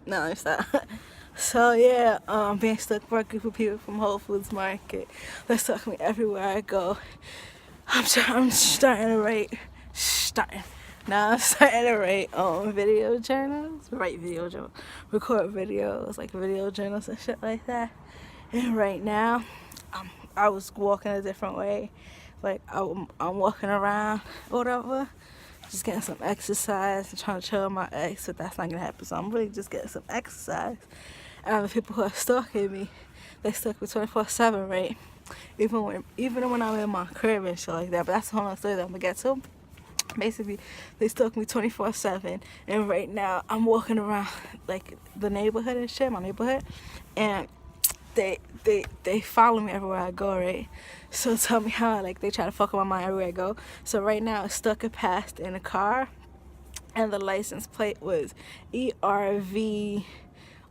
No, it's not. So yeah, being stuck by a group of people from Whole Foods Market. They stalk me everywhere I go. I'm starting to write, starting. Now I'm starting to write video journals, write video journals, record videos, like video journals and shit like that. And right now, I was walking a different way. Like I'm walking around or whatever, just getting some exercise and trying to chill with my ex, but that's not gonna happen. So I'm really just getting some exercise. And the people who are stalking me, they stalk me 24/7, right? Even when I'm in my crib and shit like that. But that's the whole other story that I'm gonna get to. Basically, they stalk me 24/7, and right now I'm walking around like the neighborhood and shit, my neighborhood, and they follow me everywhere I go, right? So tell me how like they try to fuck with my mind everywhere I go. So right now it's stuck and passed in a car, and the license plate was ERV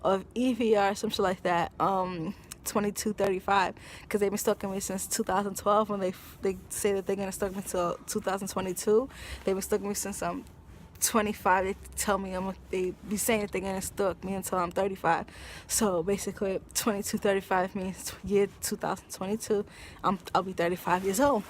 of EVR, some shit like that. 2235, because they've been stalking me since 2012. When they say that they're gonna stalk me till 2022, they've been stalking me since I'm 25. They tell me they be saying that they're gonna stalk me until I'm 35. So basically 2235 means year 2022 I'll be 35 years old.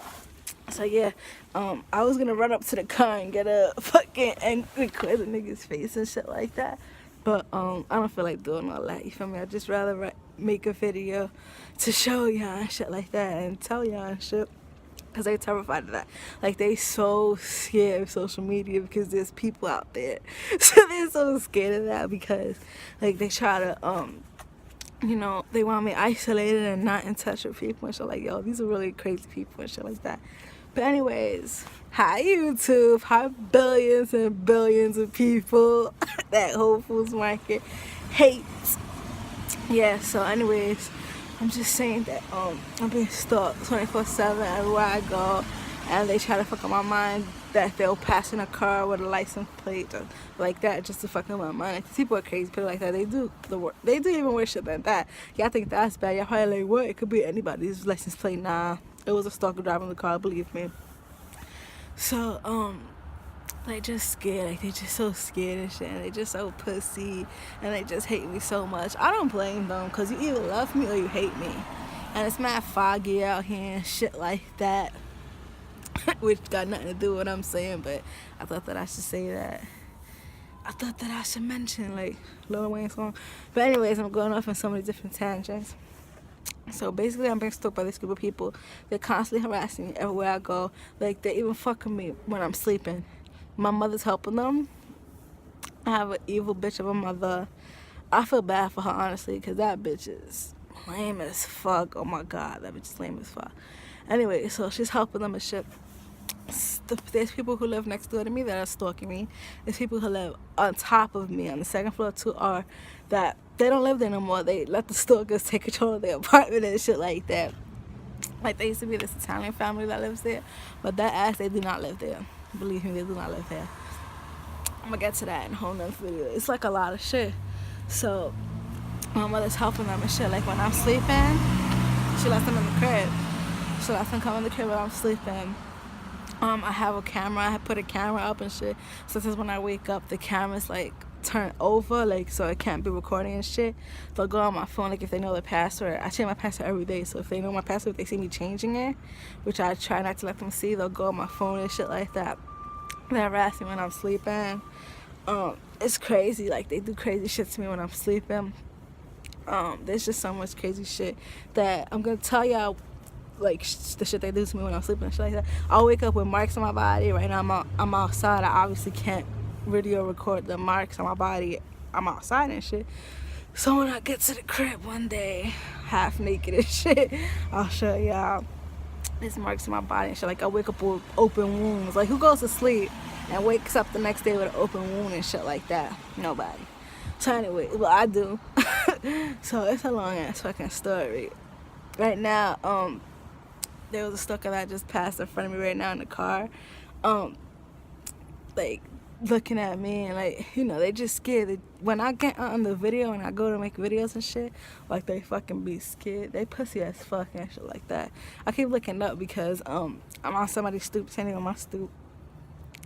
So yeah, I was gonna run up to the car and get a fucking angry quit a nigga's face and shit like that, but I don't feel like doing all that. You feel me? I'd just rather make a video to show y'all and shit like that and tell y'all and shit. Because they terrified of that. Like, they so scared of social media because there's people out there. So they're so scared of that because, like, they try to, they want me isolated and not in touch with people and shit. Like, yo, these are really crazy people and shit like that. But anyways, hi YouTube. Hi billions and billions of people that Whole Foods Market hates. Yeah, so anyways, I'm just saying that I'm being stalked 24/7 everywhere I go, and they try to fuck up my mind that they'll pass in a car with a license plate or like that just to fuck up my mind. Like, people are crazy, people like that. They do even worse shit than that. Y'all think that's bad? Y'all probably like, what? It could be anybody's license plate. Nah, it was a stalker driving the car. Believe me. So they just scared, like they just so scared and shit, and they just so pussy, and they just hate me so much. I don't blame them, because you either love me or you hate me, and it's mad foggy out here and shit like that, which got nothing to do with what I'm saying, but I thought that I should say that. I thought that I should mention, like, Lil Wayne's song. But anyways, I'm going off on so many different tangents. So basically, I'm being stalked by this group of people. They're constantly harassing me everywhere I go. Like, they're even fucking me when I'm sleeping. My mother's helping them. I have an evil bitch of a mother. I feel bad for her, honestly, because that bitch is lame as fuck. Oh my god, that bitch is lame as fuck. Anyway, so she's helping them and shit. There's people who live next door to me that are stalking me. There's people who live on top of me on the second floor too, or that they don't live there no more. They let the stalkers take control of their apartment and shit like that. Like, there used to be this Italian family that lives there, but that ass, they do not live there. Believe me, they do not live there. I'm gonna get to that in a whole nother video. It's like a lot of shit. So my mother's helping them and shit. Like, when I'm sleeping, she lets them in the crib. She lets them come in the crib when I'm sleeping. I have a camera. I put a camera up and shit. So since when I wake up, the camera's like turned over, like, so it can't be recording and shit. They'll go on my phone, like, if they know the password. I change my password every day, so if they know my password, if they see me changing it, which I try not to let them see, they'll go on my phone and shit like that. They harass me when I'm sleeping. It's crazy. Like, they do crazy shit to me when I'm sleeping. There's just so much crazy shit that I'm gonna tell y'all, like, the shit they do to me when I'm sleeping and shit like that. I'll wake up with marks on my body. Right now I'm outside. I obviously can't video record the marks on my body. I'm outside and shit. So when I get to the crib one day, half naked and shit, I'll show y'all. There's marks on my body and shit. Like, I wake up with open wounds. Like, who goes to sleep and wakes up the next day with an open wound and shit like that? Nobody. So anyway, well, I do. So it's a long ass fucking story. Right now, there was a stalker that just passed in front of me right now in the car. Like, looking at me and, like, they just scared. When I get on the video and I go to make videos and shit, like, they fucking be scared. They pussy as fuck and shit like that. I keep looking up because I'm on somebody's stoop, standing on my stoop.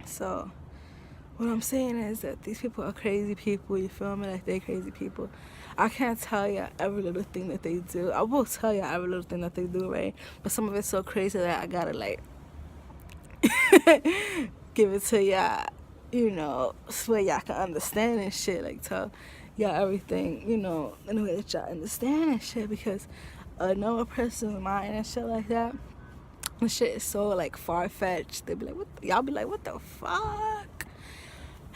So What I'm saying is that these people are crazy people. You feel me? Like, they're crazy people. I can't tell you every little thing that they do. I will tell you every little thing that they do, right? But some of it's so crazy that I gotta, like, give it to y'all, you know, so y'all can understand and shit. Like, tell y'all everything, you know, in a way that y'all understand and shit. Because a normal person's mind and shit like that, the shit is so, like, far-fetched. They be like, what y'all be like, what the fuck?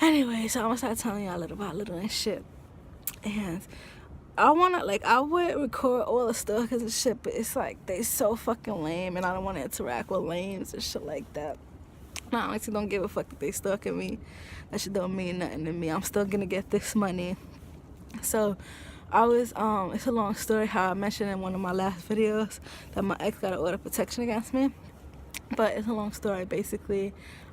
Anyway, so I'm gonna start telling y'all a little about little and shit. And I wanna, like, I would record all the stalkers and shit, but it's like, they so fucking lame, and I don't wanna interact with lames and shit like that. I honestly don't give a fuck if they stalking me. That shit don't mean nothing to me. I'm still gonna get this money. So I was, it's a long story how I mentioned in one of my last videos that my ex got an order of protection against me. But it's a long story. Basically,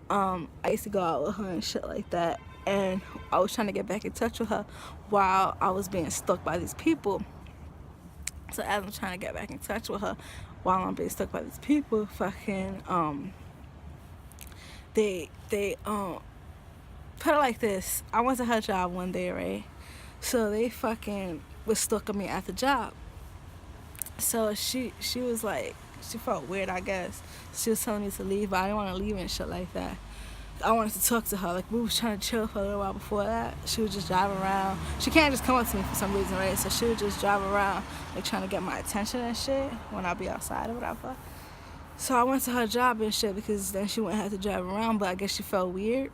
I used to go out with her and shit like that, and I was trying to get back in touch with her while I was being stalked by these people. So as I'm trying to get back in touch with her while I'm being stalked by these people, fucking, they put it like this. I went to her job one day, right? So they fucking was stalking me at the job. So she was like, she felt weird, I guess. She was telling me to leave, but I didn't want to leave and shit like that. I wanted to talk to her. Like, we was trying to chill for a little while before that. She would just drive around. She can't just come up to me for some reason, right? So she would just drive around, like, trying to get my attention and shit when I be outside or whatever. So I went to her job and shit because then she wouldn't have to drive around, but I guess she felt weird.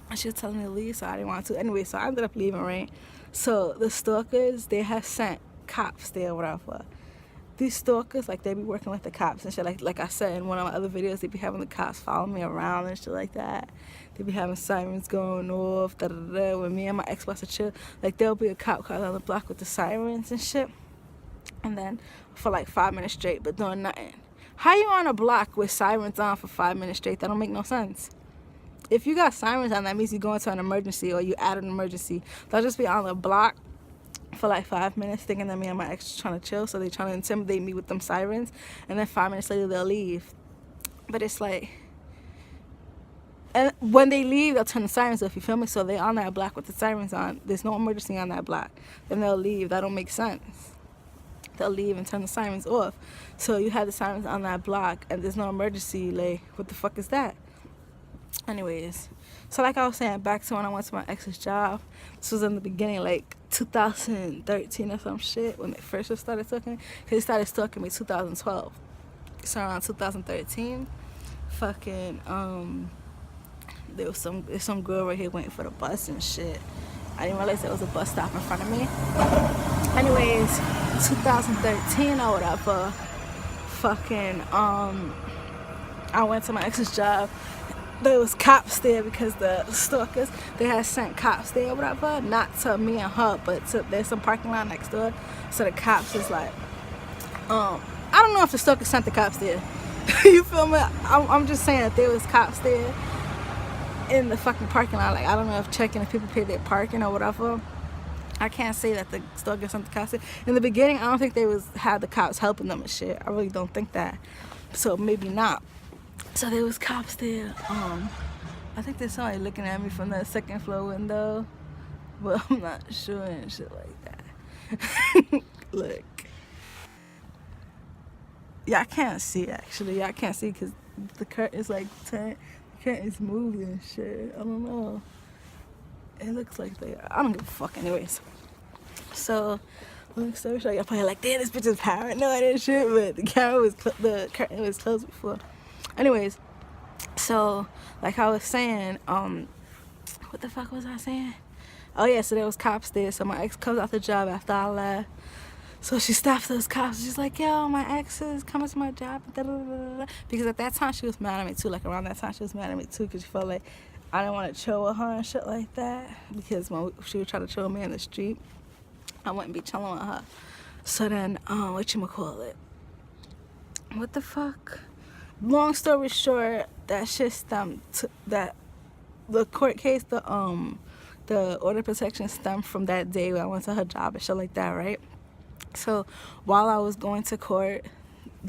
And she was telling me to leave, so I didn't want to. Anyway, so I ended up leaving, right? So the stalkers, they had sent cops there or whatever. These stalkers, like, they be working with the cops and shit. Like I said in one of my other videos, they be having the cops follow me around and shit like that. They be having sirens going off, da-da-da-da. When me and my ex was to chill, like, there'll be a cop car on the block with the sirens and shit. And then for like 5 minutes straight, but doing nothing. How you on a block with sirens on for 5 minutes straight? That don't make no sense. If you got sirens on, that means you go into an emergency or you at an emergency. They'll just be on the block for like 5 minutes thinking that me and my ex are trying to chill, so they trying to intimidate me with them sirens, and then 5 minutes later they'll leave. But it's like, and when they leave, they'll turn the sirens off, you feel me? So they on that block with the sirens on. There's no emergency on that block. Then they'll leave. That don't make sense. They'll leave and turn the sirens off. So you have the sirens on that block and there's no emergency. Like, what the fuck is that? Anyways, so like I was saying, back to when I went to my ex's job. This was in the beginning, like 2013 or some shit, when they first started stalking me. Because they started stalking me 2012. So around 2013, fucking, there's some girl right here waiting for the bus and shit. I didn't realize there was a bus stop in front of me. Anyways, 2013 or whatever, fucking, I went to my ex's job. There was cops there because the stalkers, they had sent cops there or whatever, not to me and her, but there's some parking lot next door. So the cops is like, I don't know if the stalkers sent the cops there. You feel me? I'm just saying that there was cops there in the fucking parking lot. Like, I don't know if checking if people pay their parking or whatever. I can't say that the stalkers sent the cops there. In the beginning, I don't think they had the cops helping them and shit. I really don't think that. So maybe not. So there was cops there. I think there's somebody looking at me from that second floor window, but I'm not sure and shit like that. Look, y'all can't see actually. Y'all can't see because the curtain is like turned. The curtain is moving and shit. I don't know. It looks like they are. I don't give a fuck. Anyways, so long story short, y'all probably like, damn, this bitch is paranoid and shit, but the curtain was closed before. Anyways, so like I was saying, what the fuck was I saying? Oh yeah, so there was cops there. So my ex comes out the job after I left. So she stops those cops. She's like, yo, my ex is coming to my job. Because at that time she was mad at me too. Like around that time she was mad at me too because she felt like I didn't want to chill with her and shit like that. Because when she would try to chill with me in the street, I wouldn't be chilling with her. So then, whatchamacallit? What the fuck? Long story short, that shit stemmed that the court case, the order of protection stemmed from that day when I went to her job and shit like that, right? So while I was going to court,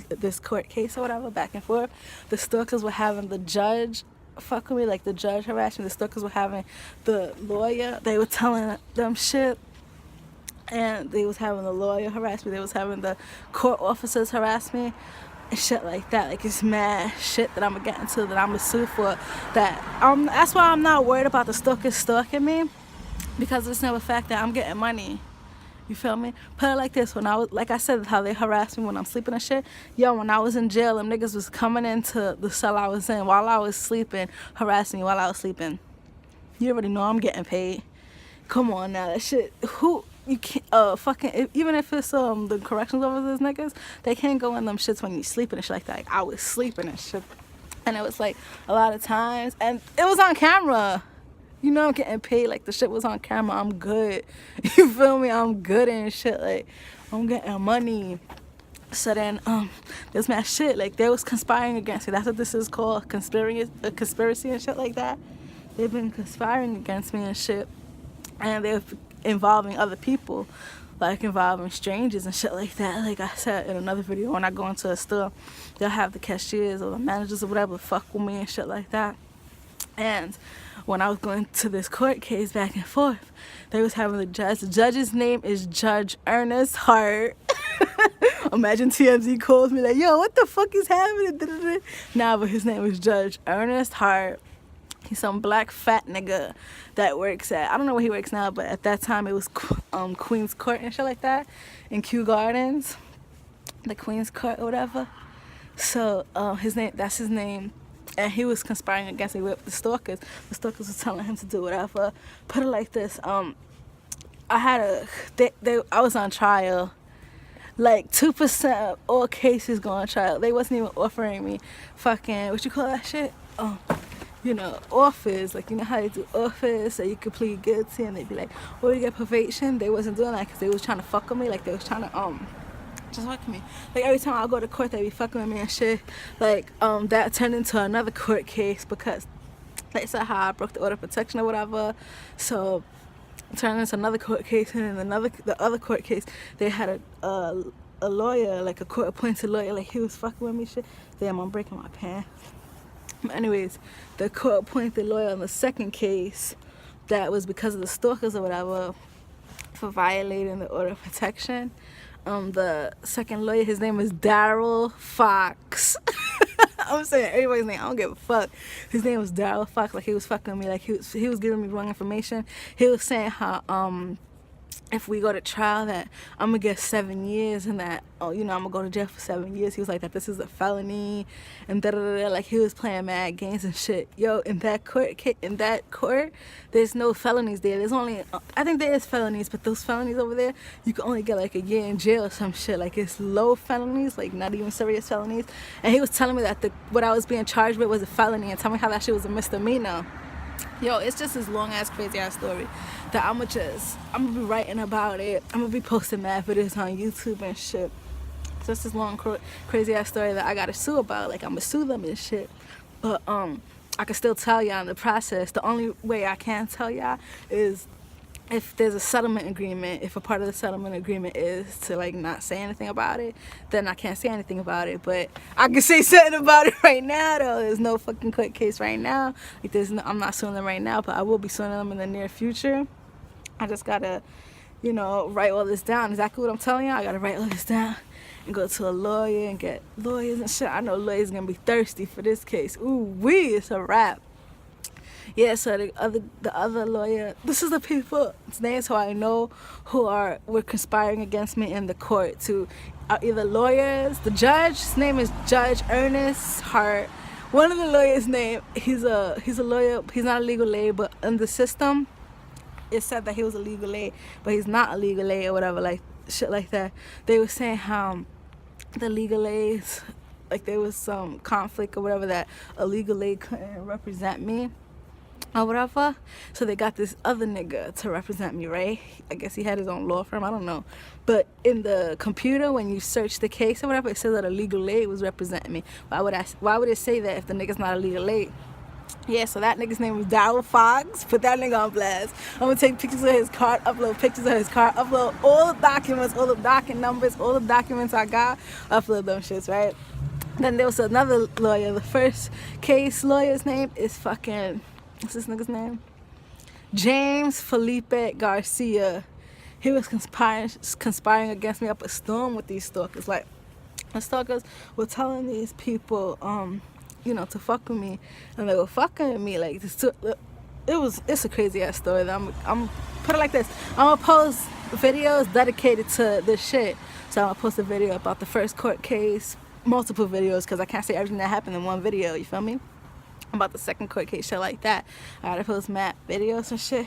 this court case or whatever, back and forth, the stalkers were having the judge fuck with me, like the judge harassed me, the stalkers were having the lawyer, they were telling them shit, and they was having the lawyer harass me, they was having the court officers harass me and shit like that. Like, it's mad shit that I'm gonna get into, that I'm gonna sue for, that that's why I'm not worried about the stalkers stalking me, because it's never the fact that I'm getting money. You feel me? Put it like this, when I was, like I said, how they harassed me when I'm sleeping and shit. Yo, when I was in jail, them niggas was coming into the cell I was in while I was sleeping, harassing me while I was sleeping. You already know I'm getting paid. Come on now, that shit, who, you can't, fucking, even if it's, the corrections officers niggas, they can't go in them shits when you sleeping and shit like that. Like, I was sleeping and shit. And it was like, a lot of times, and it was on camera. You know I'm getting paid, like the shit was on camera, I'm good. You feel me? I'm good and shit, like I'm getting money. So then there's mad shit, like they was conspiring against me. That's what this is called, conspiracy and shit like that. They've been conspiring against me and shit, and they're involving other people, like involving strangers and shit like that. Like I said in another video, when I go into a store, they'll have the cashiers or the managers or whatever fuck with me and shit like that. And when I was going to this court case back and forth, they was having the judge. The judge's name is Judge Ernest Hart. Imagine TMZ calls me like, yo, what the fuck is happening? Nah, but his name is Judge Ernest Hart. He's some black fat nigga that works at, I don't know where he works now, but at that time it was Queen's Court and shit like that in Kew Gardens, the Queen's Court or whatever. So that's his name. And he was conspiring against me with the stalkers. The stalkers was telling him to do whatever. Put it like this, I was on trial. Like 2% of all cases go on trial. They wasn't even offering me fucking, what you call that shit? Offers. Like, you know how they do offers, so you could plead guilty and they'd be like, oh, you get probation. They wasn't doing that because they was trying to fuck with me. Like, they was trying to just fuck me. Like, every time I go to court, they be fucking with me and shit. Like, that turned into another court case because they said how I broke the order of protection or whatever. So it turned into another court case, and then the other court case, they had a lawyer, like a court appointed lawyer, like he was fucking with me shit. Damn, I'm breaking my pants. But anyways, the court appointed lawyer on the second case, that was because of the stalkers or whatever, for violating the order of protection. The second lawyer, his name is Daryl Fox. I'm saying everybody's name, I don't give a fuck. His name was Daryl Fox. Like, he was fucking me, like he was giving me wrong information. He was saying how if we go to trial that I'm gonna get 7 years, and that I'm gonna go to jail for 7 years. He was like that this is a felony and da-da-da-da. Like, he was playing mad games and shit. Yo, in that court, there's no felonies there. There's only I think there is felonies, but those felonies over there, you can only get like a year in jail or some shit. Like, it's low felonies, like not even serious felonies. And he was telling me that what I was being charged with was a felony, and telling me how that shit was a misdemeanor. Yo, it's just this long ass crazy ass story that I'm gonna be writing about it. I'm gonna be posting mad videos on YouTube and shit. So it's this long crazy ass story that I gotta sue about. Like, I'm gonna sue them and shit. But I can still tell y'all in the process. The only way I can tell y'all is if there's a settlement agreement. If a part of the settlement agreement is to like not say anything about it, then I can't say anything about it. But I can say something about it right now though. There's no fucking court case right now. Like, I'm not suing them right now, but I will be suing them in the near future. I just gotta, write all this down. Exactly what I'm telling you. I gotta write all this down and go to a lawyer and get lawyers and shit. I know lawyers gonna be thirsty for this case. Ooh wee, it's a wrap. Yeah, so the other lawyer, this is the people's names who I know were conspiring against me in the court, to either lawyers. The judge, his name is Judge Ernest Hart. One of the lawyers' name, he's a lawyer. He's not a legal aid, but in the system, it said that he was a legal aid, but he's not a legal aid or whatever, like shit like that. They were saying how the legal aids, like there was some conflict or whatever, that a legal aid couldn't represent me or whatever. So they got this other nigga to represent me, right? I guess he had his own law firm, I don't know. But in the computer, when you search the case or whatever, it says that a legal aid was representing me. Why would it say that if the nigga's not a legal aid? Yeah, so that nigga's name was Daryl Fox. Put that nigga on blast. I'm gonna take pictures of his car, upload pictures of his car, upload all the documents, all the docket numbers, all the documents I got, upload them shits, right? Then there was another lawyer. The first case lawyer's name is fucking, what's this nigga's name? James Felipe Garcia. He was conspiring against me up a storm with these stalkers. Like, the stalkers were telling these people, you know, to fuck with me, and they were fucking with me. Like, it's a crazy ass story. I'm put it like this. I'm gonna post videos dedicated to this shit. So I'm gonna post a video about the first court case, multiple videos, because I can't say everything that happened in one video. You feel me? About the second court case, shit like that. I gotta post mad videos and shit.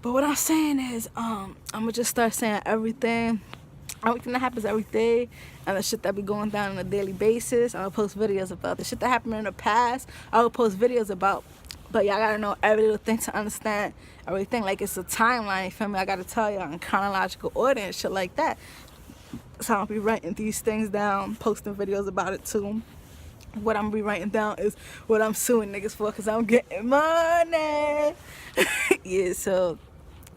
But what I'm saying is, I'm gonna just start saying everything that happens every day, and the shit that be going down on a daily basis. I'll post videos about the shit that happened in the past. I will post videos about. But y'all gotta know every little thing to understand everything. Like, it's a timeline, you feel me? I gotta tell y'all in chronological order and shit like that. So I'll be writing these things down, posting videos about it too. What I'm gonna be writing down is what I'm suing niggas for, because I'm getting money. Yeah, so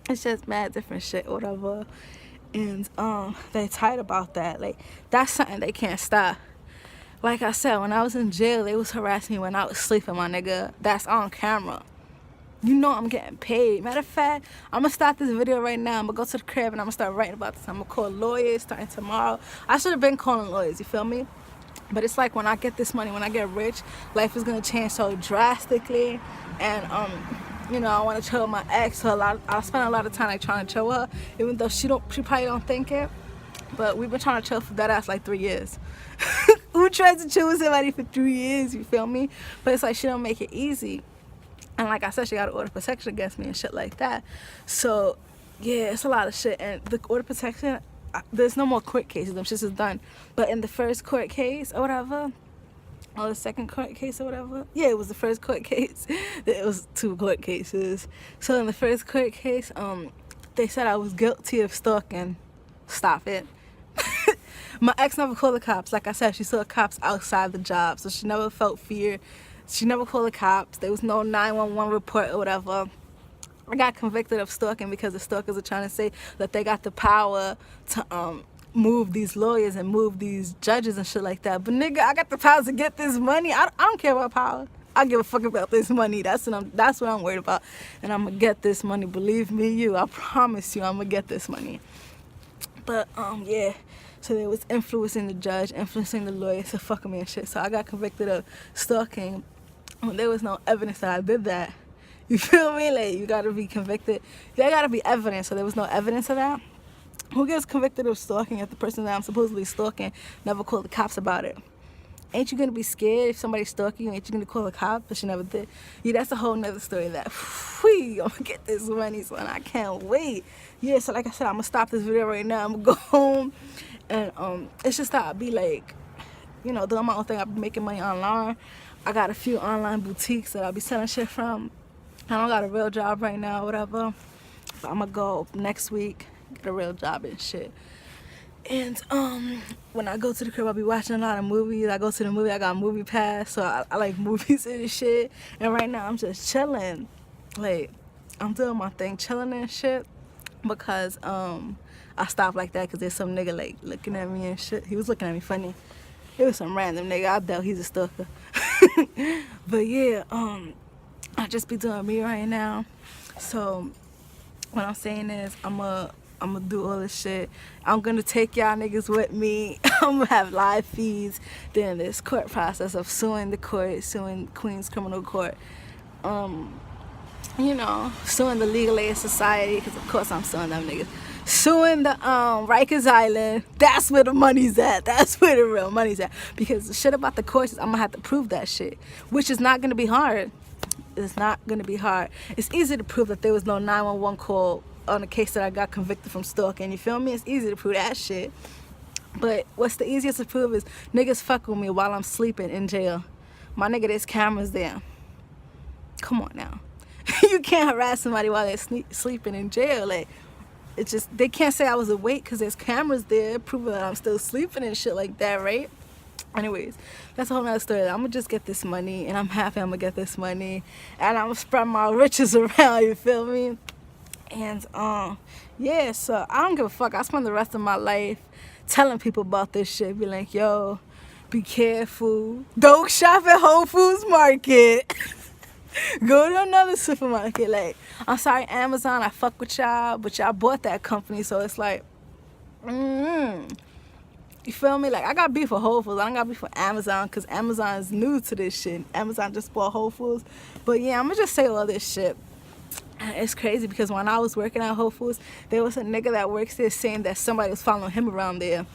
it's just mad different shit, whatever. And they tight about that. Like, that's something they can't stop. Like I said, when I was in jail, they was harassing me when I was sleeping, my nigga. That's on camera. You know I'm getting paid. Matter of fact, I'm gonna start this video right now. I'm gonna go to the crib and I'm gonna start writing about this. I'm gonna call lawyers starting tomorrow. I should have been calling lawyers, you feel me? But it's like, when I get this money, when I get rich, life is gonna change so drastically. And you know, I want to chill with my ex. So I spend a lot of time like trying to chill with her, even though she probably don't think it. But we've been trying to chill for that ass like 3 years. Who tries to chill with somebody for 3 years? You feel me? But it's like, she don't make it easy. And like I said, she got an order of protection against me and shit like that. So yeah, it's a lot of shit. And the order of protection, there's no more court cases. Them shit is done. But in the first court case or whatever, or the second court case or whatever, yeah, it was the first court case. It was 2 court cases. So in the first court case, they said I was guilty of stalking. Stop it. My ex never called the cops. Like I said, she saw cops outside the job, so she never felt fear. She never called the cops. There was no 911 report or whatever. I got convicted of stalking because the stalkers are trying to say that they got the power to move these lawyers and move these judges and shit like that. But nigga, I got the power to get this money. I don't care about power. I give a fuck about this money. That's what I'm worried about. And I'm gonna get this money. Believe me, I promise you, I'm gonna get this money. But yeah, so they was influencing the judge, influencing the lawyer to fuck me and shit. So I got convicted of stalking when there was no evidence that I did that. You feel me? Like, you gotta be convicted. There gotta be evidence. So there was no evidence of that. Who gets convicted of stalking if the person that I'm supposedly stalking never called the cops about it? Ain't you gonna be scared if somebody's stalking you? Ain't you gonna call the cops? But she never did. Yeah, that's a whole nother story. That, I'm gonna get this money, son. I can't wait. Yeah, so like I said, I'm gonna stop this video right now. I'm gonna go home, and it's just that I'll be like, you know, doing my own thing. I'll be making money online. I got a few online boutiques that I'll be selling shit from. I don't got a real job right now, whatever. But I'm gonna go next week, get a real job and shit. And when I go to the crib, I'll be watching a lot of movies. I go to the movie, I got Movie Pass, so I like movies and shit. And right now I'm just chilling. Like, I'm doing my thing, chilling and shit. Because I stopped like that because there's some nigga like looking at me and shit. He was looking at me funny. It was some random nigga. I doubt he's a stalker. But yeah, I just be doing me right now. So what I'm saying is, I'm gonna do all this shit. I'm gonna take y'all niggas with me. I'm gonna have live feeds during this court process of suing the court, suing Queens Criminal Court. You know, suing the Legal Aid Society, because of course I'm suing them niggas. Suing the Rikers Island. That's where the money's at. That's where the real money's at. Because the shit about the courts is I'm gonna have to prove that shit, which is not gonna be hard. It's not gonna be hard. It's easy to prove that there was no 911 call on the case that I got convicted from stalking. You feel me? It's easy to prove that shit. But what's the easiest to prove is niggas fuck with me while I'm sleeping in jail. My nigga, there's cameras there. Come on now. You can't harass somebody while they're sleeping in jail. Like, it's just, they can't say I was awake because there's cameras there proving that I'm still sleeping and shit like that, right? Anyways, that's a whole nother story. I'm gonna just get this money, and I'm happy I'm gonna get this money, and I'm gonna spread my riches around, you feel me? And yeah, so I don't give a fuck. I spend the rest of my life telling people about this shit. Be like, yo, Be careful. Don't shop at Whole Foods Market. Go to another supermarket. Like, I'm sorry, Amazon, I fuck with y'all, but y'all bought that company, so it's like, you feel me? Like, I got beef for Whole Foods. I don't got beef for Amazon, because Amazon is new to this shit. Amazon just bought Whole Foods. But yeah, I'm gonna just say all this shit. It's crazy because when I was working at Whole Foods, there was a nigga that works there saying that somebody was following him around there.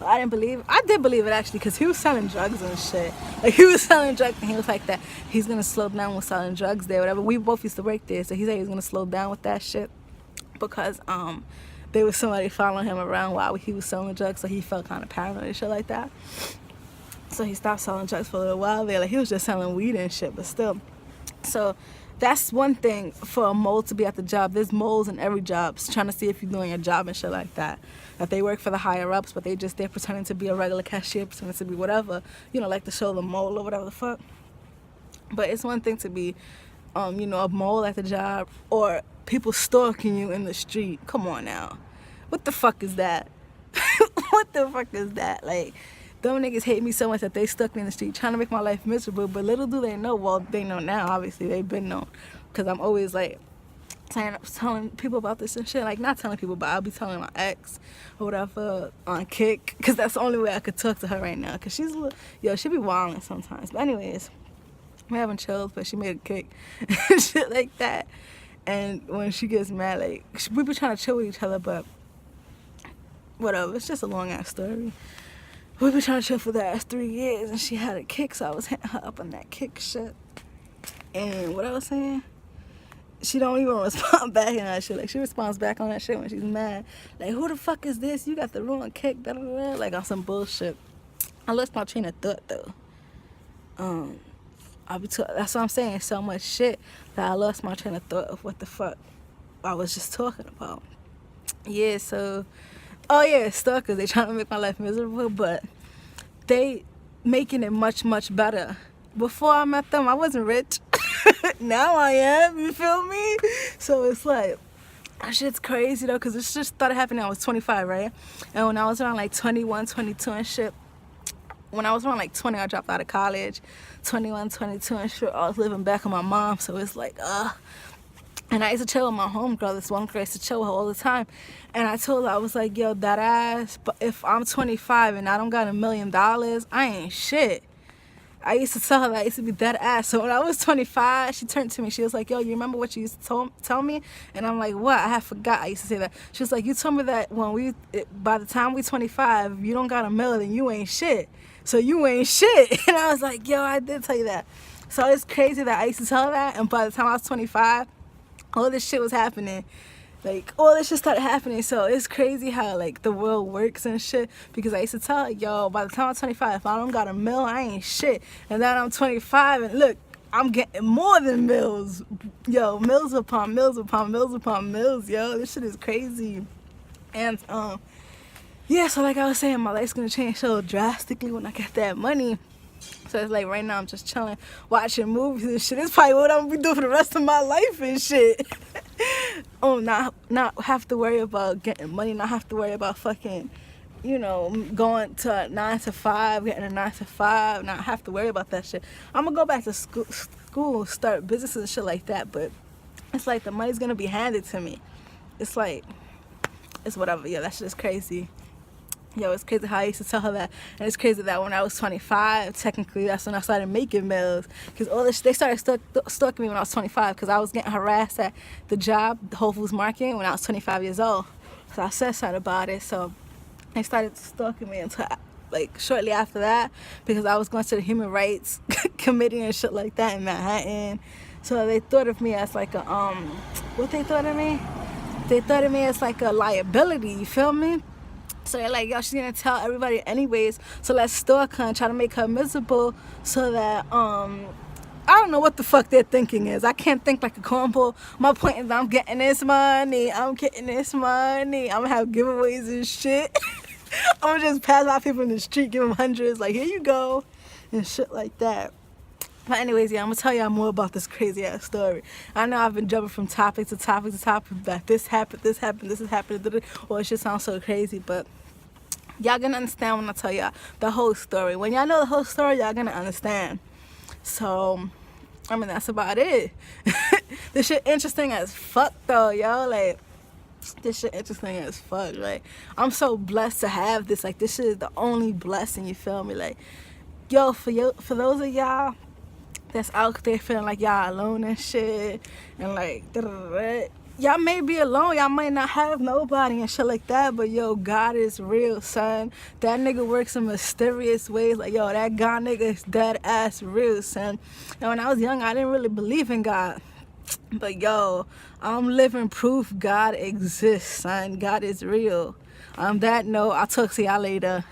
I didn't believe it. I did believe it actually, because he was selling drugs and shit. Like, he was selling drugs and he was like that he's gonna slow down with selling drugs there, whatever. We both used to work there, so he said he was gonna slow down with that shit because there was somebody following him around while he was selling drugs, so he felt kind of paranoid and shit like that. So he stopped selling drugs for a little while there. Like, he was just selling weed and shit, but still. So that's one thing for a mole to be at the job. There's moles in every job trying to see if you're doing your job and shit like that. That they work for the higher ups, but they're pretending to be a regular cashier, pretending to be whatever, you know, like to show the mole or whatever the fuck. But it's one thing to be, you know, a mole at the job or people stalking you in the street. Come on now. What the fuck is that? What the fuck is that? Like, them niggas hate me so much that they stuck me in the street trying to make my life miserable, but little do they know, well, they know now, obviously, they've been known, because I'm always, like, telling people about this and shit, like, not telling people, but I'll be telling my ex, or whatever, on Kick, because that's the only way I could talk to her right now, because she's, she be wilding sometimes, but anyways, we're having chills, but she made a Kick, and shit like that, and when she gets mad, like, we be trying to chill with each other, but whatever, it's just a long-ass story. We've been trying to chill for the last 3 years, and she had a Kick, so I was hitting her up on that Kick shit. And what I was saying, she don't even respond back on that shit. Like, she responds back on that shit when she's mad. Like, who the fuck is this? You got the wrong Kick, da da da. Like, on some bullshit. I lost my train of thought, though. That's what I'm saying. So much shit that I lost my train of thought of what the fuck I was just talking about. Yeah, so... Oh yeah, stalkers, they trying to make my life miserable, but they making it much, much better. Before I met them, I wasn't rich. Now I am, you feel me? So it's like, that shit's crazy though, because this just started happening when I was 25, right? And when I was around like 21, 22 and shit, when I was around like 20, I dropped out of college. 21, 22 and shit, I was living back with my mom, so it's like, And I used to chill with my homegirl. This one girl, I used to chill with her all the time. And I told her, I was like, yo, that ass, but if I'm 25 and I don't got $1 million, I ain't shit. I used to tell her that I used to be that ass. So when I was 25, she turned to me. She was like, yo, you remember what you used to tell me? And I'm like, what? I forgot I used to say that. She was like, you told me that by the time we 25, you don't got $1 million, you ain't shit. So you ain't shit. And I was like, yo, I did tell you that. So it's crazy that I used to tell her that. And by the time I was 25, all this shit was happening. Like, all this shit started happening. So it's crazy how, like, the world works and shit. Because I used to tell her, yo, by the time I'm 25, if I don't got $1 million, I ain't shit. And then I'm 25 and look, I'm getting more than mills. Yo, mills upon mills upon mills upon mills, yo. This shit is crazy. And, yeah, so like I was saying, my life's gonna change so drastically when I get that money. So it's like right now I'm just chilling, watching movies and shit. It's probably what I'm gonna be doing for the rest of my life and shit. Not have to worry about getting money, not have to worry about fucking, you know, going to 9 to 5, getting a 9 to 5, not have to worry about that shit. I'm gonna go back to school, start businesses and shit like that, but it's like the money's gonna be handed to me. It's like, it's whatever. Yeah, that shit is crazy. Yo, it's crazy how I used to tell her that. And it's crazy that when I was 25, technically, that's when I started making meals. Because all this, they started stalking me when I was 25 because I was getting harassed at the job, the Whole Foods Market, when I was 25 years old. So I said something about it. So they started stalking me until, like, shortly after that because I was going to the Human Rights Committee and shit like that in Manhattan. So they thought of me as like a, what they thought of me? They thought of me as like a liability, you feel me? So they're like, yo, she's gonna tell everybody anyways, so let's stalk her and try to make her miserable so that, I don't know what the fuck their thinking is. I can't think like a cornball. My point is I'm getting this money, I'm gonna have giveaways and shit. I'm gonna just pass out people in the street, give them hundreds, like, here you go, and shit like that. But anyways, yeah, I'm gonna tell y'all more about this crazy ass story. I know I've been jumping from topic to topic to topic, that this happened, this has happened, this has happened, or it just sounds so crazy, but Y'all gonna understand when I tell y'all the whole story. When y'all know the whole story, y'all gonna understand. So, I mean, that's about it. This shit interesting as fuck, though, yo. Like, this shit interesting as fuck. Like, I'm so blessed to have this. Like, this shit is the only blessing, you feel me? Like, yo, for those of y'all that's out there feeling like y'all alone and shit, and like, y'all may be alone, y'all might not have nobody and shit like that, but yo, God is real, son. That nigga works in mysterious ways. Like, yo, that God nigga is dead ass real, son. And when I was young, I didn't really believe in God, but yo, I'm living proof God exists, son. God is real. On that note, I'll talk to y'all later.